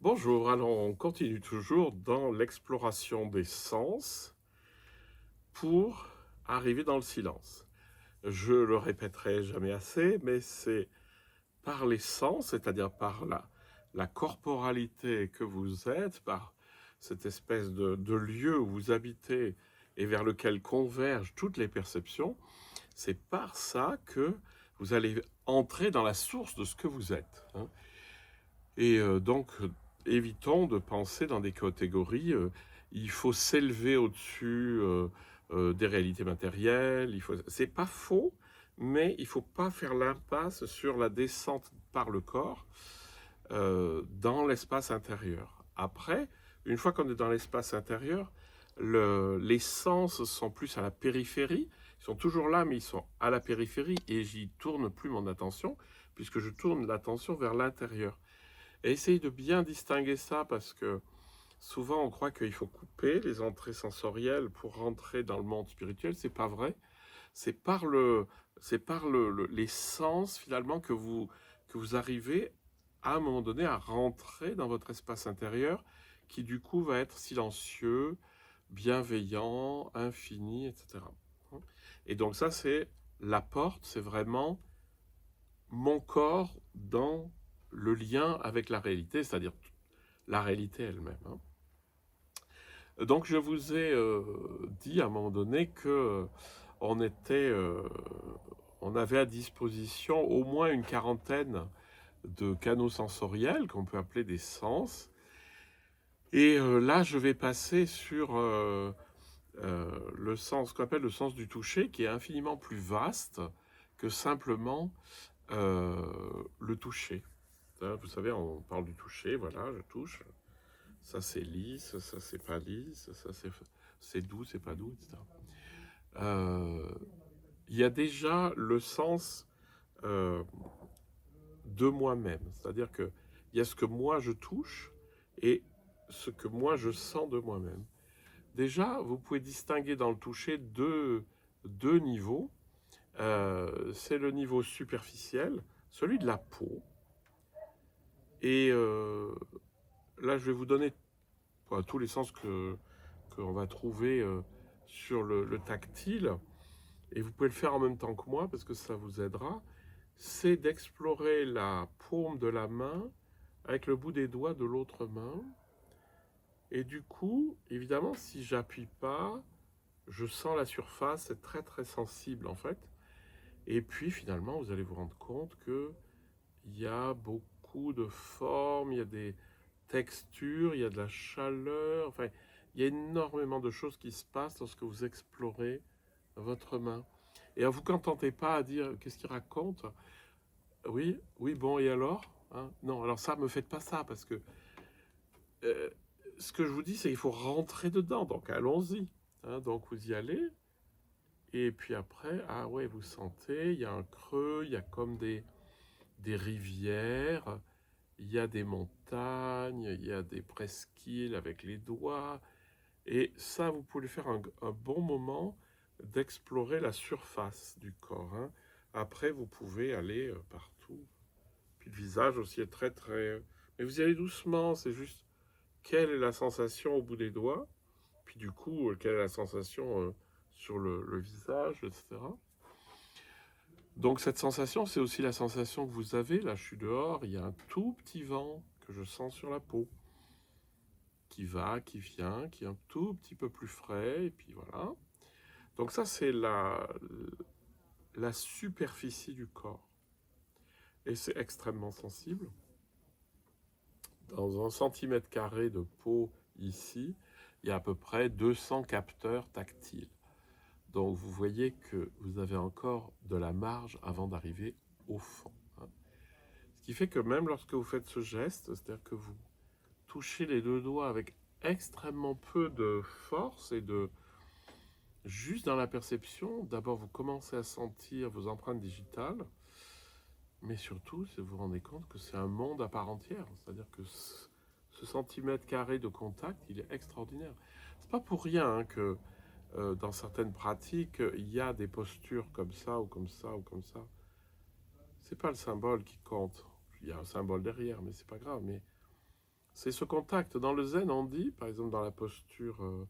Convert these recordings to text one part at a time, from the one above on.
Bonjour, alors on continue toujours dans l'exploration des sens pour arriver dans le silence. Je le répéterai jamais assez, mais c'est par les sens, c'est-à-dire par la corporalité que vous êtes, par cette espèce de lieu où vous habitez et vers lequel convergent toutes les perceptions, c'est par ça que vous allez entrer dans la source de ce que vous êtes, hein. Et donc, évitons de penser dans des catégories. Il faut s'élever au-dessus des réalités matérielles. C'est pas faux, mais il faut pas faire l'impasse sur la descente par le corps dans l'espace intérieur. Après, une fois qu'on est dans l'espace intérieur, les sens sont plus à la périphérie. Ils sont toujours là, mais ils sont à la périphérie et j'y tourne plus mon attention, puisque je tourne l'attention vers l'intérieur. Et essayez de bien distinguer ça parce que souvent on croit qu'il faut couper les entrées sensorielles pour rentrer dans le monde spirituel. C'est pas vrai. C'est par les sens finalement que vous arrivez à un moment donné à rentrer dans votre espace intérieur qui du coup va être silencieux, bienveillant, infini, etc. Et donc ça c'est la porte, c'est vraiment mon corps dans le lien avec la réalité, c'est-à-dire la réalité elle-même, hein. Donc je vous ai dit à un moment donné que on était, on avait à disposition au moins une quarantaine de canaux sensoriels qu'on peut appeler des sens. Et là, je vais passer sur le sens qu'on appelle le sens du toucher, qui est infiniment plus vaste que simplement le toucher. Vous savez, on parle du toucher, voilà, je touche. Ça c'est lisse, ça c'est pas lisse, ça c'est doux, c'est pas doux, etc. Euh, Il y a déjà le sens euh, de moi-même, c'est-à-dire que il y a ce que moi je touche et ce que moi je sens de moi-même. Déjà, vous pouvez distinguer dans le toucher deux niveaux. C'est le niveau superficiel, celui de la peau. Et là, je vais vous donner tous les sens qu'on va trouver sur le tactile, et vous pouvez le faire en même temps que moi parce que ça vous aidera, c'est d'explorer la paume de la main avec le bout des doigts de l'autre main. Et du coup, évidemment, si j'appuie pas, je sens la surface, c'est très très sensible en fait. Et puis finalement, vous allez vous rendre compte que il y a beaucoup de formes, il y a des textures, il y a de la chaleur, enfin, il y a énormément de choses qui se passent lorsque vous explorez votre main. Et vous ne vous contentez pas à dire qu'est-ce qu'il raconte. Oui, oui, bon, et alors, hein? Non, alors ça, me faites pas ça, parce que euh, ce que je vous dis, c'est qu'il faut rentrer dedans, donc allons-y, hein. Donc vous y allez, et puis après, ah ouais, vous sentez, il y a un creux, il y a comme des rivières, il y a des montagnes, il y a des presqu'îles avec les doigts. Et ça, vous pouvez faire un bon moment d'explorer la surface du corps, hein. Après, vous pouvez aller partout. Puis le visage aussi est très très... Mais vous y allez doucement, c'est juste quelle est la sensation au bout des doigts, puis du coup, quelle est la sensation sur le visage, etc. Donc cette sensation, c'est aussi la sensation que vous avez. Là, je suis dehors, il y a un tout petit vent que je sens sur la peau, qui va, qui vient, qui est un tout petit peu plus frais, et puis voilà. Donc ça, c'est la superficie du corps. Et c'est extrêmement sensible. Dans un centimètre carré de peau ici, il y a à peu près 200 capteurs tactiles. Donc vous voyez que vous avez encore de la marge avant d'arriver au fond, hein. Ce qui fait que même lorsque vous faites ce geste, c'est-à-dire que vous touchez les deux doigts avec extrêmement peu de force et de juste dans la perception, d'abord vous commencez à sentir vos empreintes digitales, mais surtout vous vous rendez compte que c'est un monde à part entière, c'est-à-dire que ce centimètre carré de contact, il est extraordinaire. C'est pas pour rien hein, que dans certaines pratiques, il y a des postures comme ça ou comme ça ou comme ça. C'est pas le symbole qui compte. Il y a un symbole derrière, mais c'est pas grave. Mais c'est ce contact. Dans le zen, on dit, par exemple dans la posture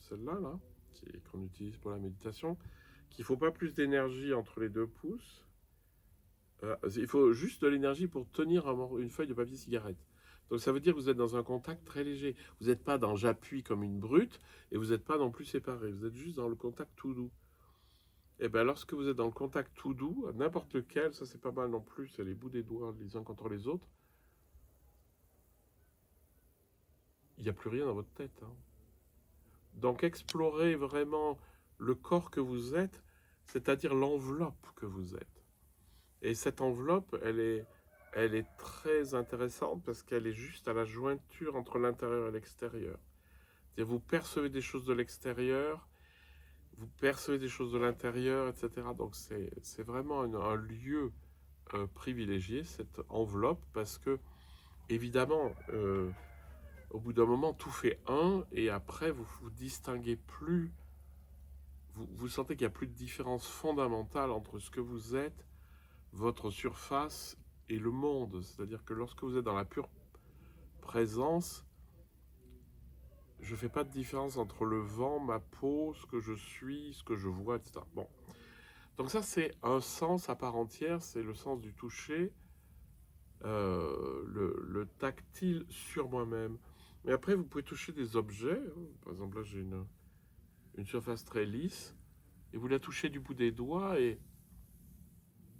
celle-là, là, qu'on utilise pour la méditation, qu'il ne faut pas plus d'énergie entre les deux pouces. Il faut juste de l'énergie pour tenir une feuille de papier cigarette. Donc ça veut dire que vous êtes dans un contact très léger. Vous n'êtes pas dans j'appuie comme une brute et vous n'êtes pas non plus séparés. Vous êtes juste dans le contact tout doux. Et bien lorsque vous êtes dans le contact tout doux, n'importe lequel, ça c'est pas mal non plus, c'est les bouts des doigts les uns contre les autres, il n'y a plus rien dans votre tête. Hein. Donc explorez vraiment le corps que vous êtes, c'est-à-dire l'enveloppe que vous êtes. Et cette enveloppe, elle est très intéressante parce qu'elle est juste à la jointure entre l'intérieur et l'extérieur. C'est-à-dire vous percevez des choses de l'extérieur, vous percevez des choses de l'intérieur, etc. Donc c'est vraiment un lieu privilégié, cette enveloppe, parce que évidemment, au bout d'un moment, tout fait un, et après, vous vous distinguez plus, vous sentez qu'il n'y a plus de différence fondamentale entre ce que vous êtes, votre surface et le monde. C'est-à-dire que lorsque vous êtes dans la pure présence, je ne fais pas de différence entre le vent, ma peau, ce que je suis, ce que je vois, etc. Bon. Donc ça, c'est un sens à part entière, c'est le sens du toucher, le tactile sur moi-même. Mais après, vous pouvez toucher des objets. Par exemple, là, j'ai une surface très lisse, et vous la touchez du bout des doigts, et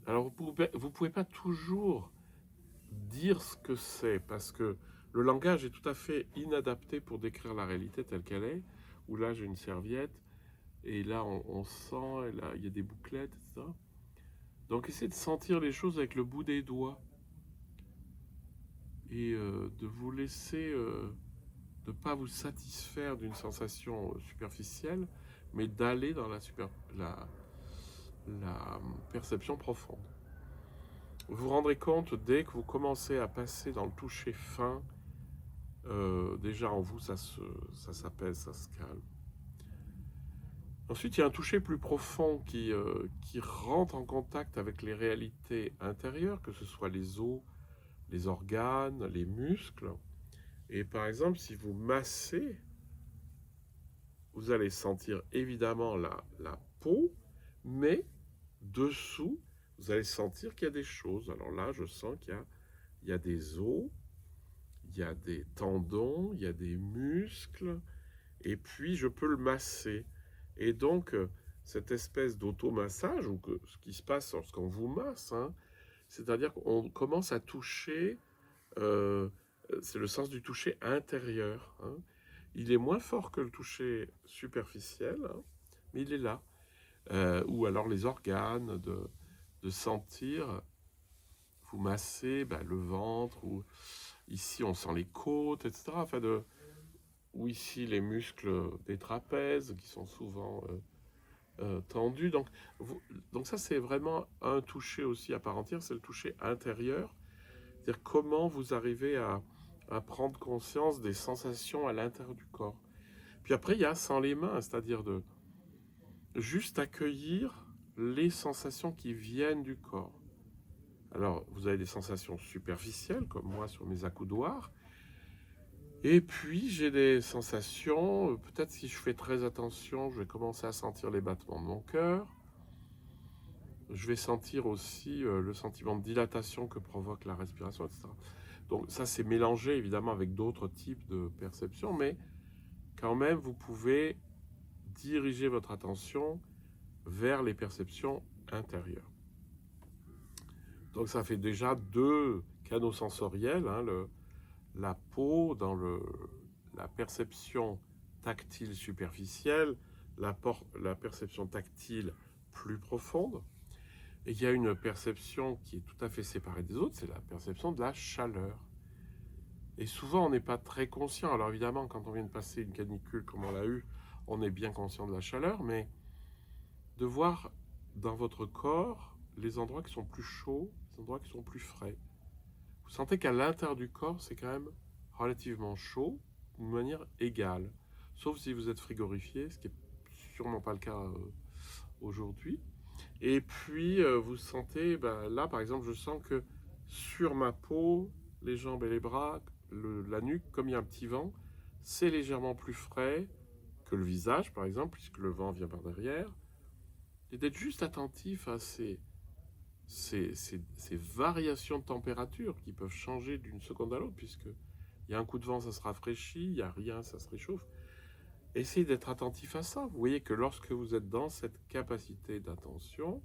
alors vous pouvez pas toujours dire ce que c'est, parce que le langage est tout à fait inadapté pour décrire la réalité telle qu'elle est, où là, j'ai une serviette, et là, on sent, et là, il y a des bouclettes, etc. Donc, essayez de sentir les choses avec le bout des doigts, et de vous laisser, de ne pas vous satisfaire d'une sensation superficielle, mais d'aller dans la perception profonde. Vous vous rendrez compte, dès que vous commencez à passer dans le toucher fin, déjà en vous, ça s'apaise, ça se calme. Ensuite, il y a un toucher plus profond qui rentre en contact avec les réalités intérieures, que ce soit les os, les organes, les muscles. Et par exemple, si vous massez, vous allez sentir évidemment la peau, mais dessous, vous allez sentir qu'il y a des choses. Alors là, je sens qu'il y a des os, il y a des tendons, il y a des muscles, et puis je peux le masser. Et donc, cette espèce d'automassage, ou ce qui se passe lorsqu'on vous masse, hein, c'est-à-dire qu'on commence à toucher, c'est le sens du toucher intérieur. Hein. Il est moins fort que le toucher superficiel, hein, mais il est là. Ou alors les organes, de sentir, vous massez le ventre, ou ici on sent les côtes, etc. Enfin ou ici les muscles des trapèzes qui sont souvent tendus. Donc ça c'est vraiment un toucher aussi à part entière, c'est le toucher intérieur. C'est-à-dire comment vous arrivez à prendre conscience des sensations à l'intérieur du corps. Puis après il y a sans les mains, c'est-à-dire de juste accueillir les sensations qui viennent du corps. Alors, vous avez des sensations superficielles, comme moi sur mes accoudoirs. Et puis, j'ai des sensations, peut-être si je fais très attention, je vais commencer à sentir les battements de mon cœur. Je vais sentir aussi le sentiment de dilatation que provoque la respiration, etc. Donc ça, c'est mélangé évidemment avec d'autres types de perceptions, mais quand même, vous pouvez diriger votre attention vers les perceptions intérieures. Donc ça fait déjà 2 canaux sensoriels, hein, la peau dans la perception tactile superficielle, la perception tactile plus profonde. Et il y a une perception qui est tout à fait séparée des autres, c'est la perception de la chaleur. Et souvent on n'est pas très conscient. Alors évidemment, quand on vient de passer une canicule comme on l'a eu, on est bien conscient de la chaleur, mais de voir dans votre corps les endroits qui sont plus chauds, les endroits qui sont plus frais. Vous sentez qu'à l'intérieur du corps, c'est quand même relativement chaud, d'une manière égale. Sauf si vous êtes frigorifié, ce qui n'est sûrement pas le cas aujourd'hui. Et puis, vous sentez, là par exemple, je sens que sur ma peau, les jambes et les bras, la nuque, comme il y a un petit vent, c'est légèrement plus frais que le visage, par exemple, puisque le vent vient par derrière. Et d'être juste attentif à ces variations de température qui peuvent changer d'une seconde à l'autre, puisque il y a un coup de vent, ça se rafraîchit, il n'y a rien, ça se réchauffe. Essayez d'être attentif à ça. Vous voyez que lorsque vous êtes dans cette capacité d'attention,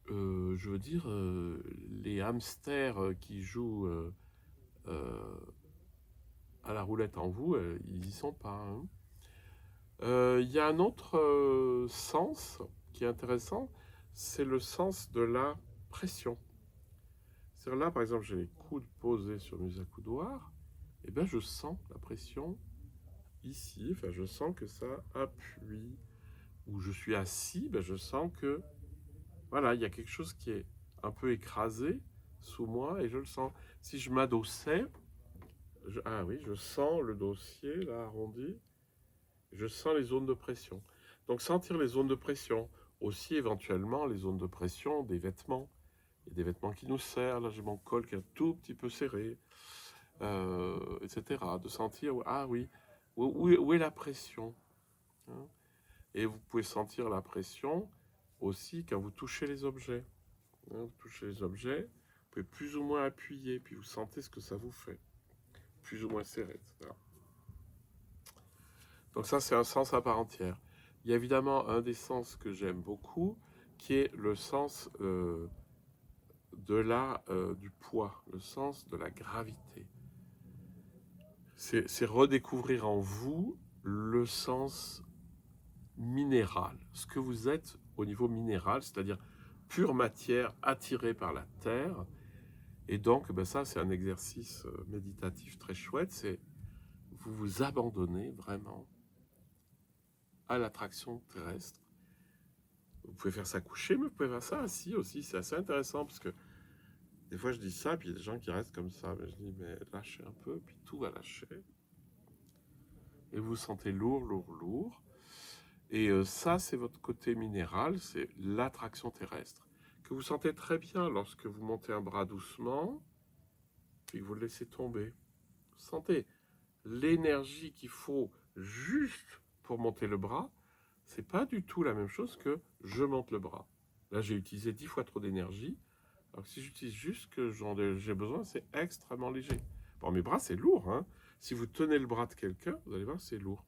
je veux dire, les hamsters qui jouent à la roulette en vous, ils n'y sont pas. Hein. Il y a un autre sens qui est intéressant, c'est le sens de la pression. C'est là, par exemple, j'ai les coudes posés sur mes accoudoirs, et bien je sens la pression ici, enfin je sens que ça appuie. Où je suis assis, ben je sens que voilà, il y a quelque chose qui est un peu écrasé sous moi et je le sens. Si je m'adossais, ah oui, je sens le dossier là arrondi, je sens les zones de pression. Donc sentir les zones de pression, aussi éventuellement les zones de pression des vêtements. Il y a des vêtements qui nous serrent, là j'ai mon col qui est un tout petit peu serré, etc. De sentir, ah oui, où est la pression, hein. Et vous pouvez sentir la pression aussi quand vous touchez les objets. Hein, vous touchez les objets, vous pouvez plus ou moins appuyer, puis vous sentez ce que ça vous fait. Plus ou moins serré, etc. Donc ça, c'est un sens à part entière. Il y a évidemment un des sens que j'aime beaucoup, qui est le sens du poids, le sens de la gravité. C'est redécouvrir en vous le sens minéral, ce que vous êtes au niveau minéral, c'est-à-dire pure matière attirée par la terre. Et donc, ben ça, c'est un exercice méditatif très chouette, c'est vous vous abandonnez vraiment à l'attraction terrestre. Vous pouvez faire ça couché, mais vous pouvez faire ça assis aussi, c'est assez intéressant, parce que des fois je dis ça, puis il y a des gens qui restent comme ça, mais je dis, mais lâchez un peu, puis tout va lâcher. Et vous vous sentez lourd, lourd, lourd. Et ça, c'est votre côté minéral, c'est l'attraction terrestre, que vous sentez très bien lorsque vous montez un bras doucement, puis que vous le laissez tomber. Vous sentez l'énergie qu'il faut juste pour monter le bras, c'est pas du tout la même chose que je monte le bras. Là, j'ai utilisé 10 fois trop d'énergie, alors que si j'utilise juste ce que j'ai besoin, c'est extrêmement léger. Bon, mes bras, c'est lourd, hein. Si vous tenez le bras de quelqu'un, vous allez voir, c'est lourd.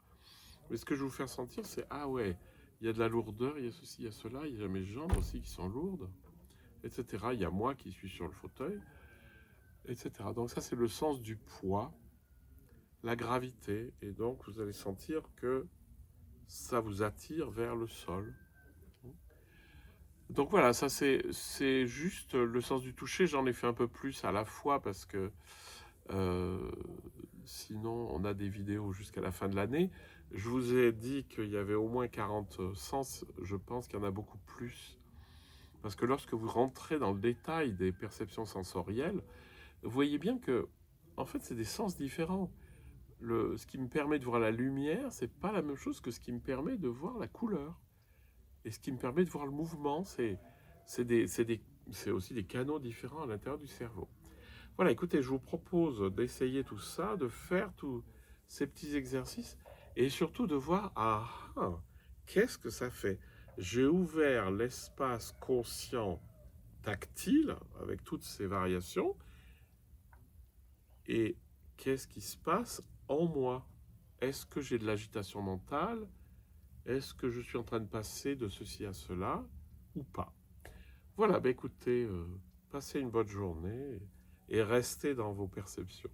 Mais ce que je vais vous faire sentir, c'est, ah ouais, il y a de la lourdeur, il y a ceci, il y a cela, il y a mes jambes aussi qui sont lourdes, etc. Il y a moi qui suis sur le fauteuil, etc. Donc ça, c'est le sens du poids, la gravité, et donc vous allez sentir que ça vous attire vers le sol. Donc voilà, ça c'est juste le sens du toucher. J'en ai fait un peu plus à la fois parce que sinon on a des vidéos jusqu'à la fin de l'année. Je vous ai dit qu'il y avait au moins 40 sens, je pense qu'il y en a beaucoup plus. Parce que lorsque vous rentrez dans le détail des perceptions sensorielles, vous voyez bien que, en fait, c'est des sens différents. Ce qui me permet de voir la lumière, c'est pas la même chose que ce qui me permet de voir la couleur. Et ce qui me permet de voir le mouvement, c'est aussi des canaux différents à l'intérieur du cerveau. Voilà, écoutez, je vous propose d'essayer tout ça, de faire tous ces petits exercices, et surtout de voir, qu'est-ce que ça fait? J'ai ouvert l'espace conscient tactile, avec toutes ces variations, et qu'est-ce qui se passe en moi? Est-ce que j'ai de l'agitation mentale? Est-ce que je suis en train de passer de ceci à cela ou pas? Voilà, écoutez, passez une bonne journée et restez dans vos perceptions.